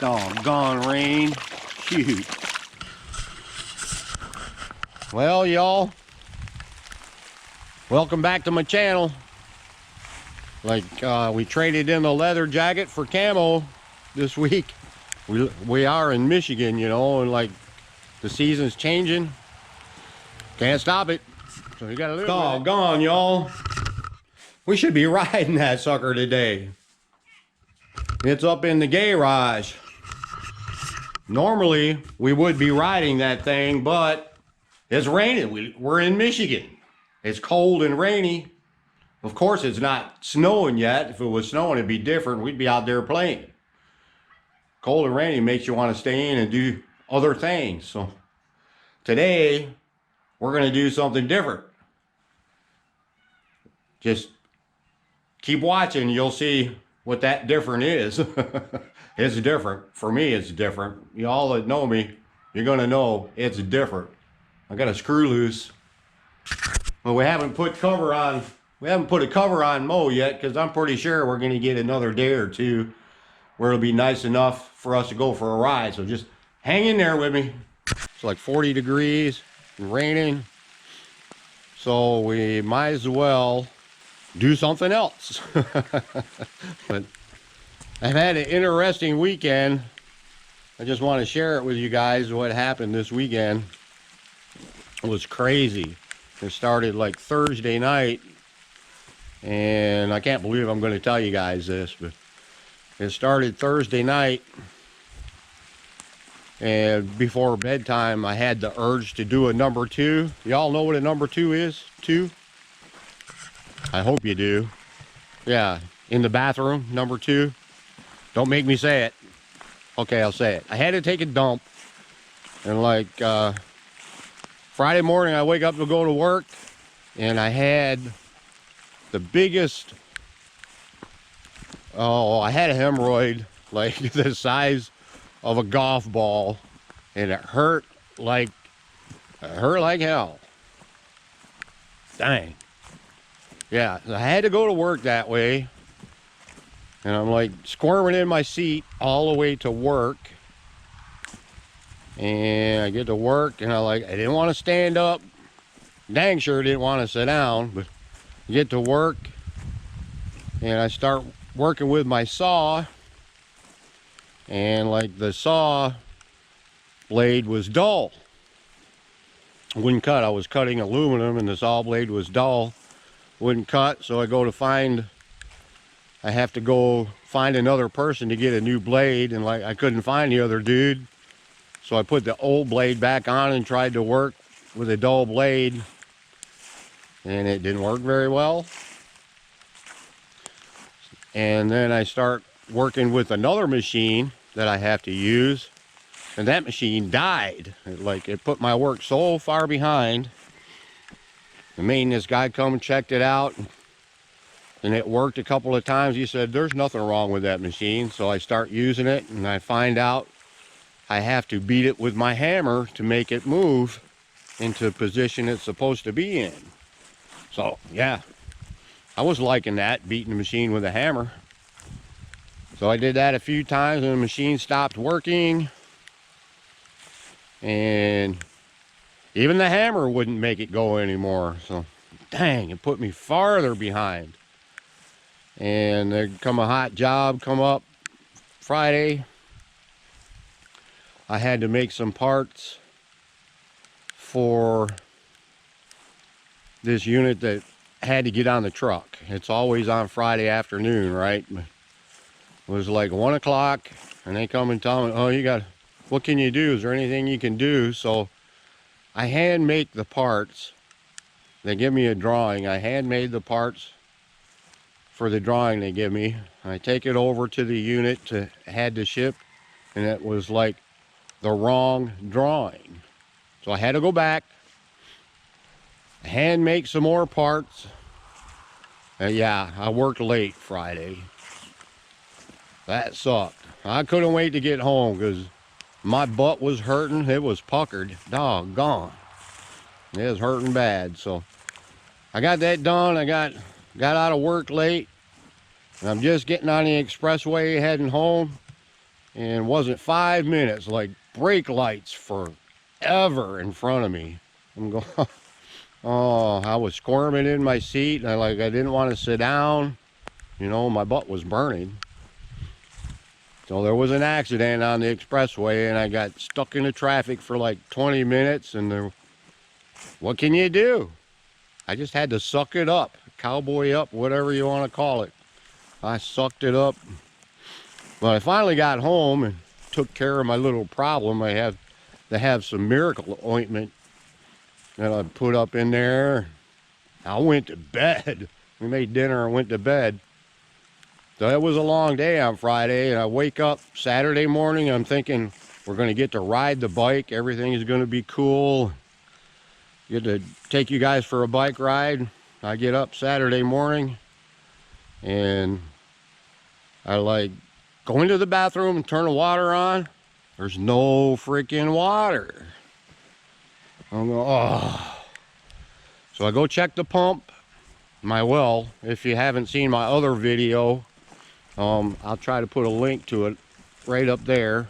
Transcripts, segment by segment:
Doggone rain. Shoot. Well, y'all, welcome back to my channel. Like, we traded in the leather jacket for camo this week. We are in Michigan, you know, and like the season's changing. Can't stop it. So you gotta live with it. Doggone, y'all. We should be riding that sucker today. It's up in the garage. Normally, we would be riding that thing, but it's raining. We're in Michigan. It's cold and rainy. Of course, it's not snowing yet. If it was snowing, it'd be different. We'd be out there playing. Cold and rainy makes you want to stay in and do other things. So today, we're going to do something different. Just keep watching. You'll see what that different is. It's different. For me, it's different. Y'all that know me, you're going to know it's different. I got a screw loose. But we haven't put cover on. We haven't put a cover on Mo yet, because I'm pretty sure we're going to get another day or two where it'll be nice enough for us to go for a ride. So just hang in there with me. It's like 40 degrees and raining. So we might as well do something else. But I've had an interesting weekend. I just want to share it with you guys what happened this weekend. It was crazy. It started like Thursday night, and I can't believe I'm going to tell you guys this, but it started Thursday night, and before bedtime I had the urge to do a number 2. Y'all know what a number 2 is? 2? I hope you do. Yeah, in the bathroom, number 2. Don't make me say it. Okay, I'll say it. I had to take a dump, and like Friday morning I wake up to go to work, and I had the biggest, I had a hemorrhoid like the size of a golf ball, and it hurt like hell. Dang. Yeah, I had to go to work that way, and I'm like squirming in my seat all the way to work. And I get to work, and I didn't want to stand up. Dang sure didn't want to sit down, but I get to work, and I start working with my saw, and like the saw blade was dull. Wouldn't cut. I was cutting aluminum, and the saw blade was dull. Wouldn't cut, so I have to go find another person to get a new blade, and like I couldn't find the other dude. So I put the old blade back on and tried to work with a dull blade, and it didn't work very well. And then I start working with another machine that I have to use, and that machine died. It put my work so far behind. The maintenance guy come and checked it out, and it worked a couple of times. He said, there's nothing wrong with that machine. So I start using it, and I find out I have to beat it with my hammer to make it move into the position it's supposed to be in. So yeah, I was liking that, beating the machine with a hammer. So I did that a few times, and the machine stopped working, and even the hammer wouldn't make it go anymore. So dang, it put me farther behind. And there come a hot job come up Friday. I had to make some parts for this unit that had to get on the truck. It's always on Friday afternoon, right? It was like 1 o'clock, and they come and tell me, oh, what can you do? Is there anything you can do? So I hand make the parts. They give me a drawing. I hand made the parts for the drawing they give me. I take it over to the unit had to ship, and it was like the wrong drawing. So I had to go back, hand make some more parts. Yeah, I worked late Friday. That sucked. I couldn't wait to get home because my butt was hurting. It was puckered. Doggone. It was hurting bad. So I got that done. I got out of work late, and I'm just getting on the expressway heading home. And wasn't 5 minutes, like brake lights forever in front of me. I'm going, oh, I was squirming in my seat, and I didn't want to sit down. You know, my butt was burning. So there was an accident on the expressway, and I got stuck in the traffic for like 20 minutes, and what can you do? I just had to suck it up, cowboy up, whatever you want to call it. I sucked it up. But I finally got home and took care of my little problem. I have to have some miracle ointment that I put up in there. I went to bed. We made dinner and went to bed. So it was a long day on Friday, and I wake up Saturday morning. I'm thinking we're going to get to ride the bike. Everything is going to be cool. Get to take you guys for a bike ride. I get up Saturday morning, and I go into the bathroom and turn the water on. There's no freaking water. I'm going, oh. So I go check the pump, my well. If you haven't seen my other video, I'll try to put a link to it right up there.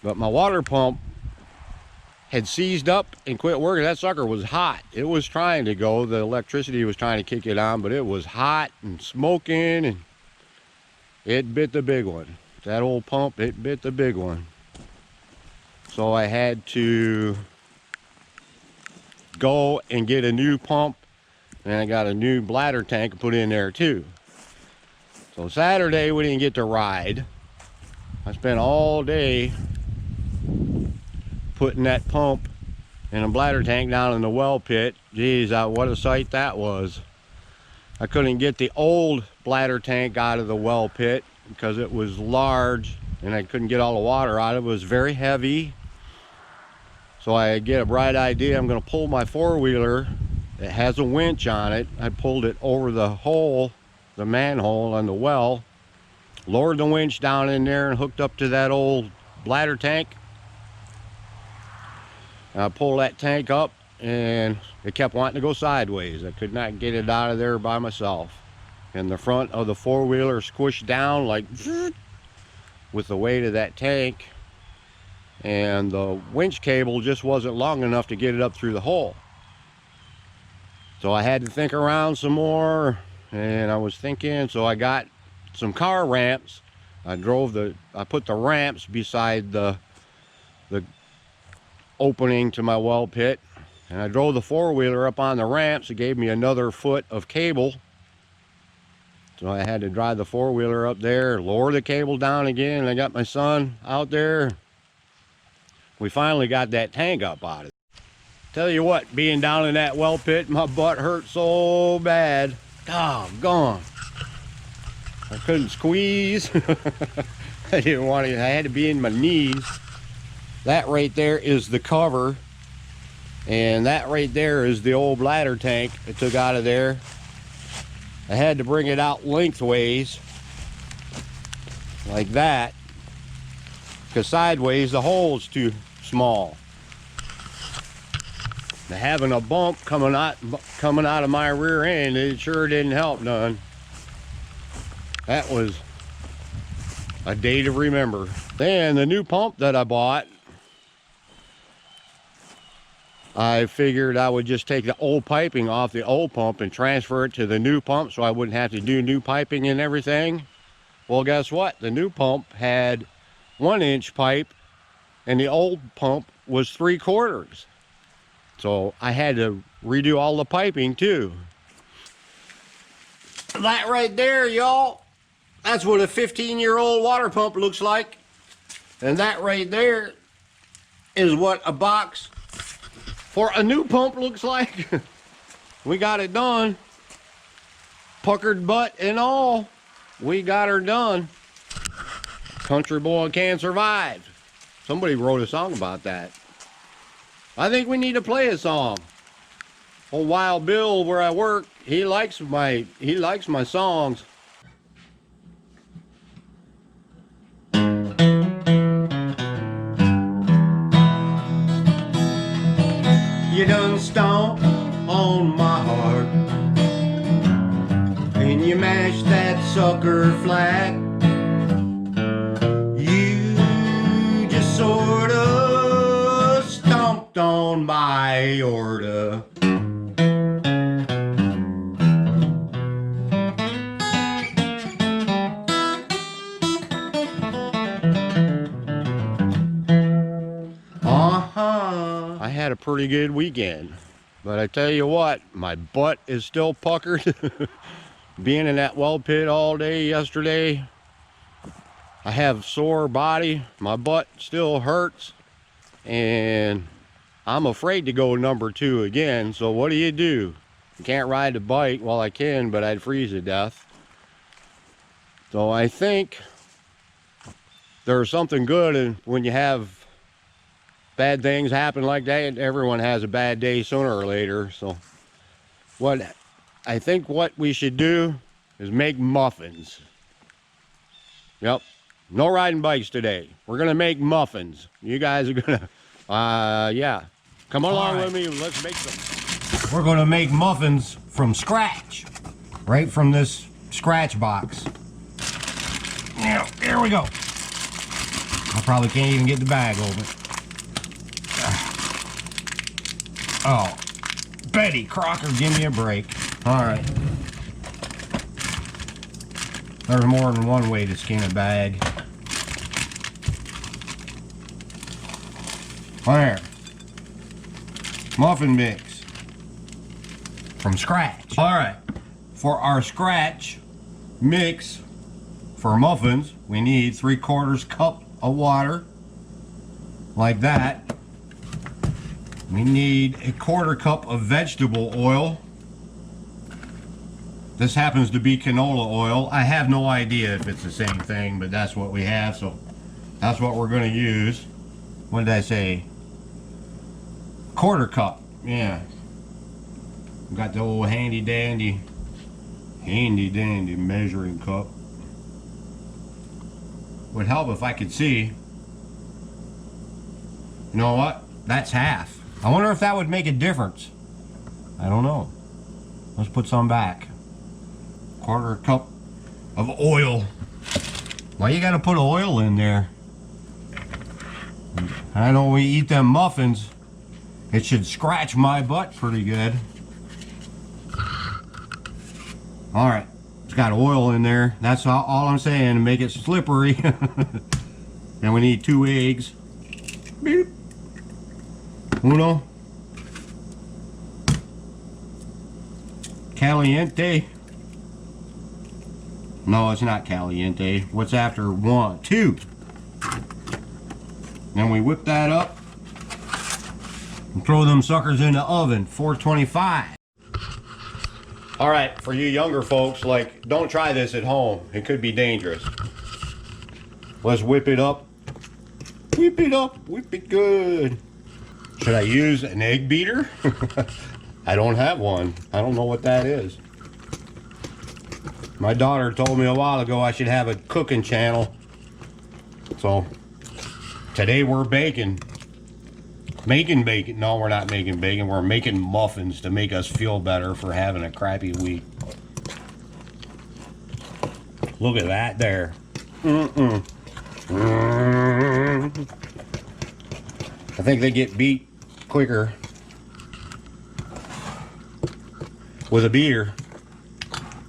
But my water pump had seized up and quit working. That sucker was hot. It was trying to go. The electricity was trying to kick it on, but it was hot and smoking, and it bit the big one. That old pump, it bit the big one. So I had to go and get a new pump, and I got a new bladder tank put in there too. So Saturday we didn't get to ride. I spent all day putting that pump and a bladder tank down in the well pit. Geez, what a sight that was. I couldn't get the old bladder tank out of the well pit because it was large, and I couldn't get all the water out. It was very heavy. So I get a bright idea. I'm going to pull my four-wheeler. It has a winch on it. I pulled it over the hole, the manhole on the well, lowered the winch down in there and hooked up to that old bladder tank. I pulled that tank up, and it kept wanting to go sideways. I could not get it out of there by myself. And the front of the four-wheeler squished down like with the weight of that tank, and the winch cable just wasn't long enough to get it up through the hole. So I had to think around some more, and I was thinking, so I got some car ramps. I put the ramps beside the opening to my well pit, and I drove the four-wheeler up on the ramps. It gave me another foot of cable, so I had to drive the four-wheeler up there, lower the cable down again, and I got my son out there. We finally got that tank up out of it. Tell you what, being down in that well pit, my butt hurt so bad. Doggone. I couldn't squeeze. I didn't want to. I had to be in my knees. That right there is the cover, and that right there is the old bladder tank I took out of there. I had to bring it out lengthways like that, because sideways the hole's too small. Now, having a bump coming out of my rear end, it sure didn't help none. That was a day to remember. Then the new pump that I bought, I figured I would just take the old piping off the old pump and transfer it to the new pump so I wouldn't have to do new piping and everything. Well, guess what? The new pump had 1-inch pipe, and the old pump was 3/4. So I had to redo all the piping too. That right there, y'all, that's what a 15-year-old water pump looks like. And that right there is what a box for a new pump looks like. We got it done. Puckered butt and all, we got her done. Country boy can survive. Somebody wrote a song about that. I think we need to play a song. Old Wild Bill, where I work, he likes my songs. You done stomp on my heart, and you mashed that sucker flat. had a pretty good weekend. But I tell you what, my butt is still puckered. Being in that well pit all day yesterday, I have sore body. My butt still hurts. And I'm afraid to go number 2 again. So what do? You can't ride the bike. Well, I can, but I'd freeze to death. So I think there's something good in when you have bad things happen like that. Everyone has a bad day sooner or later. So what I think what we should do is make muffins. Yep. No riding bikes today. We're going to make muffins. You guys are going to, yeah. Come along with me. Let's make them. We're going to make muffins from scratch. Right from this scratch box. Now, here we go. I probably can't even get the bag open. Oh, Betty Crocker, give me a break. All right. There's more than one way to skin a bag. There. Muffin mix. From scratch. All right. For our scratch mix for muffins, we need 3/4 cup of water. Like that. We need a 1/4 cup of vegetable oil. This happens to be canola oil. I have no idea if it's the same thing, but that's what we have, so that's what we're going to use. What did I say? 1/4 cup. Yeah. Got the old handy dandy measuring cup. Would help if I could see. You know what? That's half. I wonder if that would make a difference. I don't know. Let's put some back. 1/4 cup of oil. Why you gotta put oil in there? I know we eat them muffins. It should scratch my butt pretty good. Alright. It's got oil in there. That's all I'm saying to make it slippery. And we need 2 eggs. Beep. Uno. Caliente. No, it's not caliente. What's after 1? 2. Then we whip that up and throw them suckers in the oven, 425. All right, for you younger folks, like, don't try this at home. It could be dangerous. Let's whip it up. Whip it up, whip it good. Should I use an egg beater? I don't have one. I don't know what that is. My daughter told me a while ago I should have a cooking channel. So, today we're baking. Making bacon. No, we're not making bacon. We're making muffins to make us feel better for having a crappy week. Look at that there. I think they get beat quicker with a beater.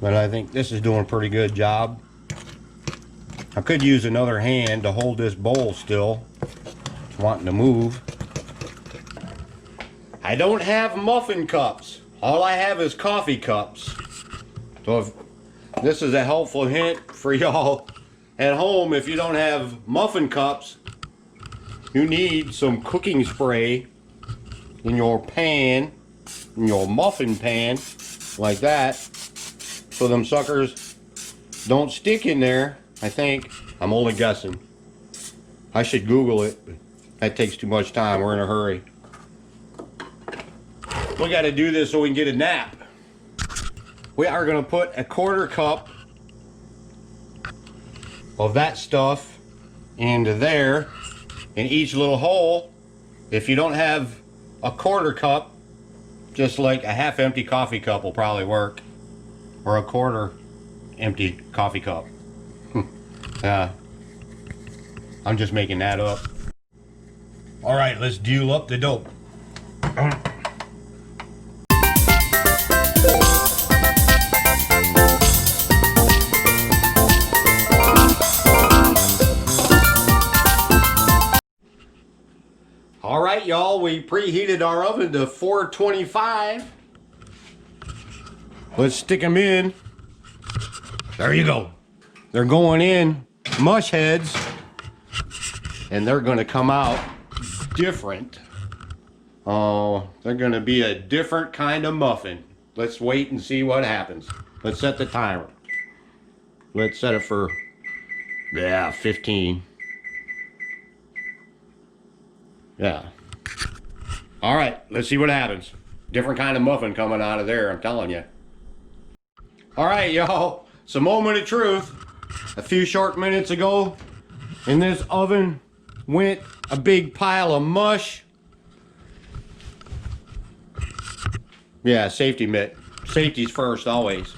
But I think this is doing a pretty good job. I could use another hand to hold this bowl still. It's wanting to move. I don't have muffin cups. All I have is coffee cups. So if this is a helpful hint for y'all at home, if you don't have muffin cups, you need some cooking spray in your pan, in your muffin pan, like that, so them suckers don't stick in there. I think. I'm only guessing. I should Google it, but that takes too much time. We're in a hurry. We got to do this so we can get a nap. We are going to put a 1/4 cup of that stuff into there in each little hole. If you don't have a 1/4 cup, just like a half empty coffee cup will probably work, or a 1/4 empty coffee cup. I'm just making that up. All right, let's deal up the dope. All right, y'all, we preheated our oven to 425. Let's stick them in. There you go. They're going in mush heads, and they're going to come out different. Oh, they're going to be a different kind of muffin. Let's wait and see what happens. Let's set the timer. Let's set it for, 15. Yeah. All right, let's see what happens. Different kind of muffin coming out of there, I'm telling you. All right, y'all. It's a moment of truth. A few short minutes ago, in this oven went a big pile of mush. Yeah, safety mitt. Safety's first, always.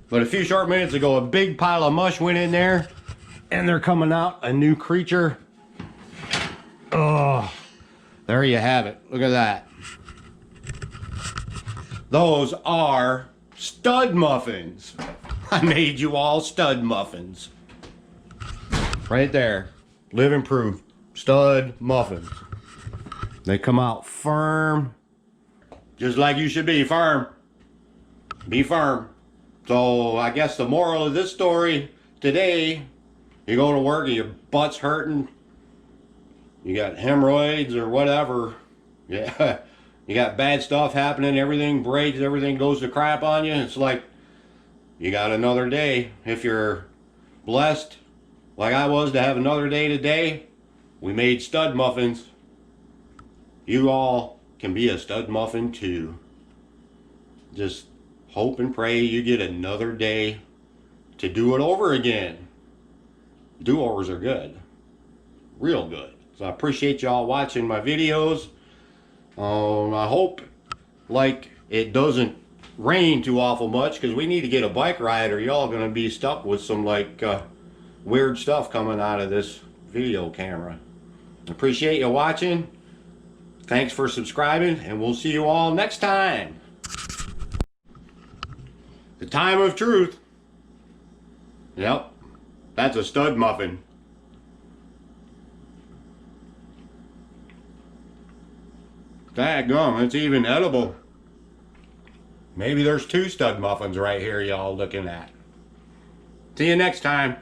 But a few short minutes ago, a big pile of mush went in there, and they're coming out a new creature. Oh, there you have it. Look at that. Those are stud muffins. I made you all stud muffins. Right there. Living proof. Stud muffins. They come out firm. Just like you should be. Firm. Be firm. So I guess the moral of this story today, you go to work and your butt's hurting. You got hemorrhoids or whatever. Yeah. You got bad stuff happening. Everything breaks. Everything goes to crap on you. It's like you got another day. If you're blessed, like I was, to have another day today, we made stud muffins. You all can be a stud muffin too. Just hope and pray you get another day to do it over again. Do-overs are good. Real good. So I appreciate y'all watching my videos. I hope like it doesn't rain too awful much, because we need to get a bike ride, or y'all gonna be stuck with some like weird stuff coming out of this video camera. Appreciate you watching. Thanks for subscribing, and we'll see you all next time. The time of truth. Yep, that's a stud muffin. Daggum, it's even edible. Maybe there's 2 stud muffins right here y'all looking at. See you next time.